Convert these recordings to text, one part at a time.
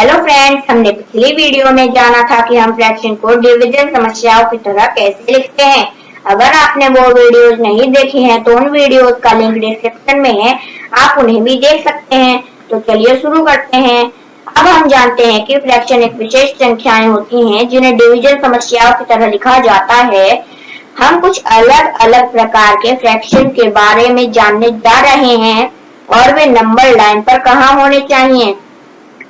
Hello friends, हमने पिछली video में जाना था कि हम फ्रैक्शन को डिवीजन समस्याओं की तरह कैसे लिखते हैं। अगर आपने वो वीडियोस नहीं देखी हैं तो उन वीडियोस का लिंक डिस्क्रिप्शन में है, आप उन्हें भी देख सकते हैं। तो चलिए शुरू करते हैं। अब हम जानते हैं कि फ्रैक्शन एक विशेष संख्याएं होती हैं जिन्हें डिवीजन समस्याओं की तरह लिखा जाता है। हम कुछ अलग अलग प्रकार के फ्रैक्शन के बारे में जानने जा रहे हैं और वे नंबर लाइन पर कहाँ होने चाहिए।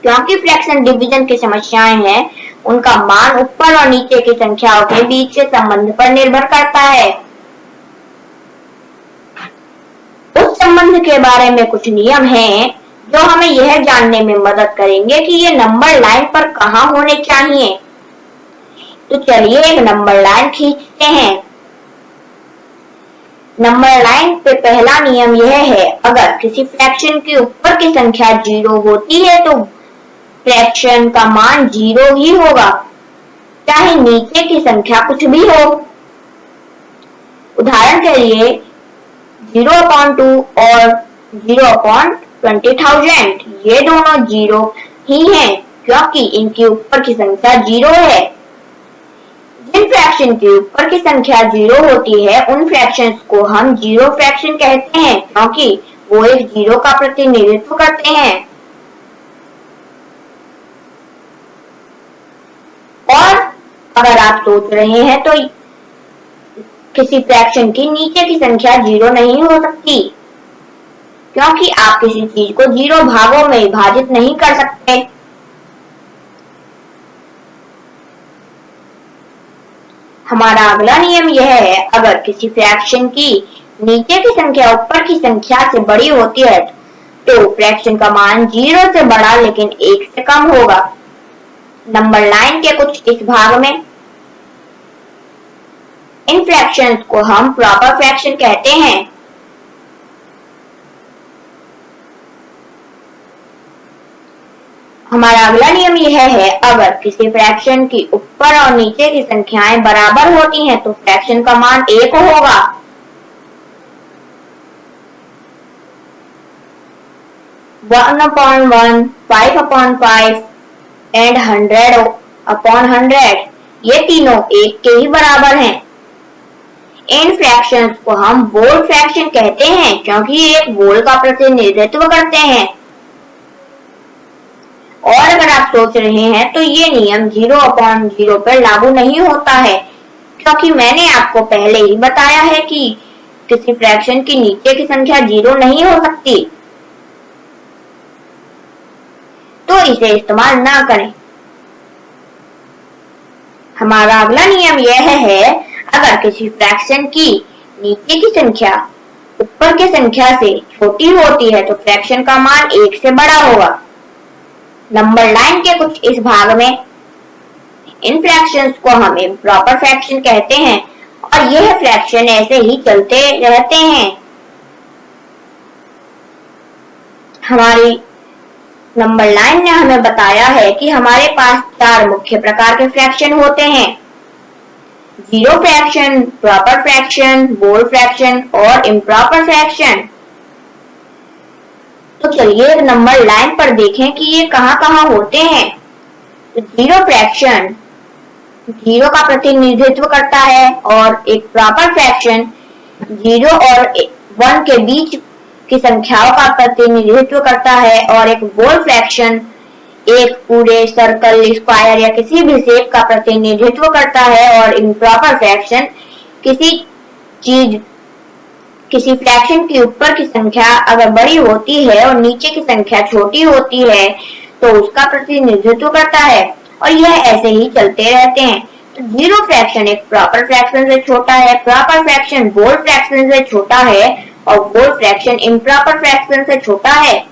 क्योंकि फ्रैक्शन डिवीजन की समस्याएं हैं, उनका मान ऊपर और नीचे की संख्याओं के बीच के संबंध पर निर्भर करता है। उस संबंध के बारे में कुछ नियम हैं जो हमें यह जानने में मदद करेंगे कि ये नंबर लाइन पर कहाँ होने चाहिए। तो चलिए एक नंबर लाइन खींचते हैं। नंबर लाइन पे पहला नियम यह है, अगर किसी फ्रैक्शन के ऊपर की संख्या 0 होती है तो फ्रैक्शन का मान 0 ही होगा, चाहे नीचे की संख्या कुछ भी हो। उदाहरण के लिए 0/2 और 0/20,000 ये दोनों 0 ही हैं क्योंकि इनकी ऊपर की संख्या 0 है। जिन फ्रैक्शन की ऊपर की संख्या 0 होती है उन फ्रैक्शंस को हम जीरो फ्रैक्शन कहते हैं क्योंकि वो एक 0 का प्रतिनिधित्व करते हैं। और अगर आप सोच रहे हैं तो किसी फ्रैक्शन की नीचे की संख्या 0 नहीं हो सकती क्योंकि आप किसी चीज को 0 भागों में विभाजित नहीं कर सकते। हमारा अगला नियम यह है, अगर किसी फ्रैक्शन की नीचे की संख्या ऊपर की संख्या से बड़ी होती है तो फ्रैक्शन का मान 0 से बड़ा लेकिन 1 से कम होगा। नंबर लाइन के कुछ इस भाग में इन फ्रैक्शंस को हम प्रॉपर फ्रैक्शन कहते हैं। हमारा अगला नियम यह है, अगर किसी फ्रैक्शन की ऊपर और नीचे की संख्याएं बराबर होती हैं तो फ्रैक्शन का मान 1 होगा। वन अपॉन 1, 5/5 एंड 100/100 ये तीनों 1 के ही बराबर हैं। इन फ्रैक्शंस को हम बोल्ड फ्रैक्शन कहते हैं क्योंकि ये एक बोल का प्रतिनिधित्व करते हैं। और अगर आप सोच रहे हैं तो ये नियम 0/0 पर लागू नहीं होता है क्योंकि मैंने आपको पहले ही बताया है कि किसी फ्रैक्शन की नीचे की संख्या 0 नहीं हो सकती, तो इसे इस्तेमाल ना करें। हमारा अगला नियम यह है, अगर किसी फ्रैक्शन की नीचे की संख्या ऊपर की संख्या से छोटी होती है तो फ्रैक्शन का मान 1 से बड़ा होगा। नंबर लाइन के कुछ इस भाग में इन फ्रैक्शंस को हम इम्प्रॉपर फ्रैक्शन कहते हैं और यह फ्रैक्शन ऐसे ही चलते रहते हैं। हमारी नंबर लाइन ने हमें बताया है कि हमारे पास 4 मुख्य प्रकार के फ्रैक्शन होते हैं, zero fraction, proper fraction, bold fraction और इम्प्रॉपर फ्रैक्शन। तो चलिए नंबर लाइन पर देखें कि ये कहाँ होते हैं। तो जीरो फ्रैक्शन 0 का प्रतिनिधित्व करता है और एक प्रॉपर फ्रैक्शन 0 और 1 के बीच की संख्याओं का प्रतिनिधित्व करता है और एक बोल्ड फ्रैक्शन एक पूरे सर्कल, स्क्वायर या किसी भी शेप का प्रतिनिधित्व करता है और इम्प्रॉपर फ्रैक्शन किसी फ्रैक्शन के ऊपर की संख्या अगर बड़ी होती है और नीचे की संख्या छोटी होती है तो उसका प्रतिनिधित्व करता है और यह ऐसे ही चलते रहते हैं। तो जीरो फ्रैक्शन एक प्रॉपर फ्रैक्शन से छोटा है, प्रॉपर फ्रैक्शन बोल्ड फ्रैक्शन से छोटा है और बोल्ड फ्रैक्शन इम्प्रॉपर फ्रैक्शन से छोटा है।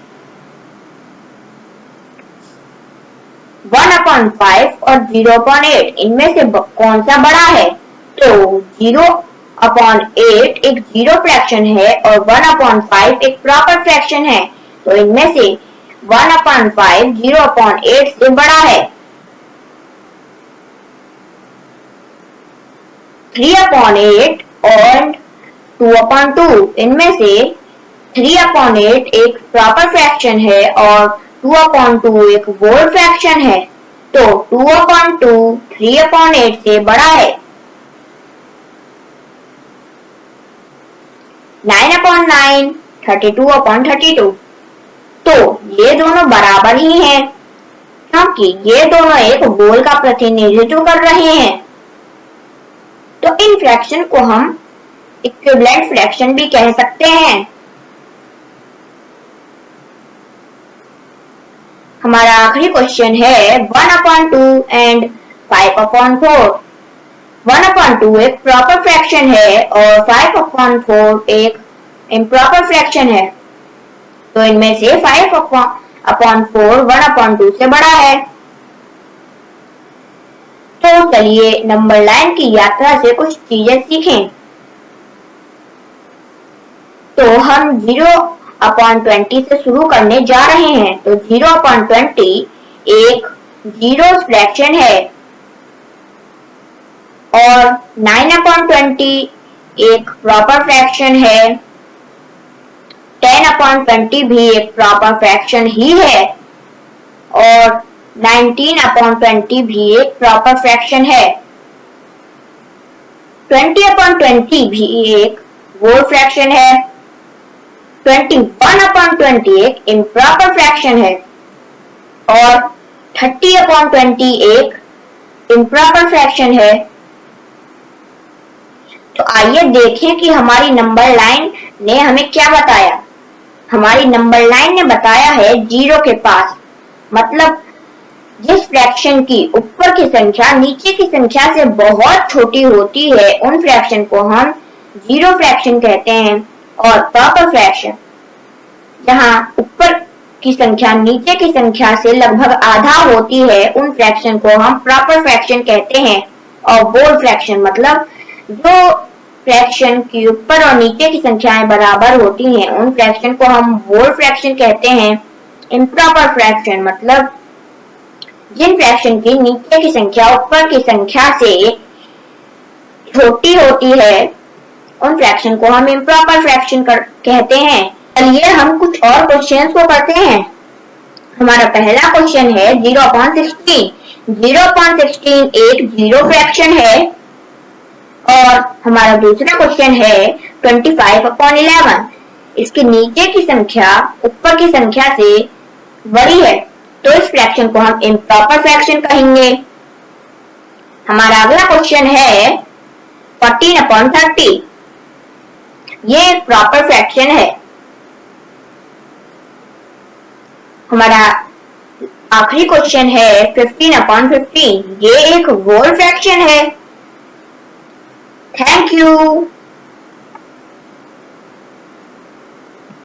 1/5 और 0/8 इनमें से कौन सा बड़ा है? तो 0/8 एक जीरो फ्रैक्शन है और 1/5 एक प्रॉपर फ्रैक्शन है, तो इनमें से 1/5 0/8 से बड़ा है। 3/8 और 2/2 इनमें से 3/8 एक प्रॉपर फ्रैक्शन है और 2/2 एक होल फ्रैक्शन है, तो 2/2 3/8 से बड़ा है। 9/9 32/32, तो ये दोनों बराबर ही हैं, क्योंकि ये दोनों एक होल का प्रतिनिधित्व कर रहे हैं। तो इन फ्रैक्शन को हम इक्विवेलेंट फ्रैक्शन भी कह सकते हैं। हमारा आखिरी क्वेश्चन है 1/2 एंड 5/4। 1/2 एक प्रॉपर फ्रैक्शन है और 5/4 एक इम्प्रॉपर फ्रैक्शन है, तो इनमें से 5/4 1/2 से बड़ा है। तो चलिए नंबर लाइन की यात्रा से कुछ चीजें सीखें। तो हम 0/20 से शुरू करने जा रहे हैं। तो 0/20 एक जीरोस फ्रैक्शन है और 9/20 एक प्रॉपर फ्रैक्शन है। 10/20 भी एक प्रॉपर फ्रैक्शन ही है और 19/20 भी एक प्रॉपर फ्रैक्शन है। 20/20 भी एक होल फ्रैक्शन है। 21/20 एक इम्प्रॉपर फ्रैक्शन है और 30/20 एक इम्प्रॉपर फ्रैक्शन है। तो आइए देखें कि हमारी नंबर लाइन ने हमें क्या बताया। हमारी नंबर लाइन ने बताया है 0 के पास, मतलब जिस फ्रैक्शन की ऊपर की संख्या नीचे की संख्या से बहुत छोटी होती है उन फ्रैक्शन को हम जीरो फ्रैक्शन कहते हैं। और प्रॉपर फ्रैक्शन जहां ऊपर की संख्या नीचे की संख्या से लगभग आधा होती है उन फ्रैक्शन को हम प्रॉपर फ्रैक्शन कहते हैं। और होल फ्रैक्शन मतलब जो फ्रैक्शन की ऊपर और नीचे की संख्याएं बराबर होती हैं उन फ्रैक्शन को हम होल फ्रैक्शन कहते हैं। इम्प्रॉपर फ्रैक्शन मतलब जिन फ्रैक्शन की नीचे की संख्या ऊपर की संख्या से छोटी होती है उन फ्रैक्शन को हम इम्प्रॉपर फ्रैक्शन कहते हैं। चलिए हम कुछ और क्वेश्चंस को करते हैं। हमारा पहला क्वेश्चन है 0/16। 0/16 एक जीरो फ्रैक्शन है और हमारा दूसरा क्वेश्चन है 25/11। इसके नीचे की संख्या ऊपर की संख्या से बड़ी है, तो इस फ्रैक्शन को हम इम्प्रॉपर फ्रैक्शन कहेंगे। हमारा अगला क्वेश्चन है 14/30। ये एक प्रॉपर फ्रैक्शन है। हमारा आखिरी क्वेश्चन है 15/15। ये एक होल फ्रैक्शन है। Thank you.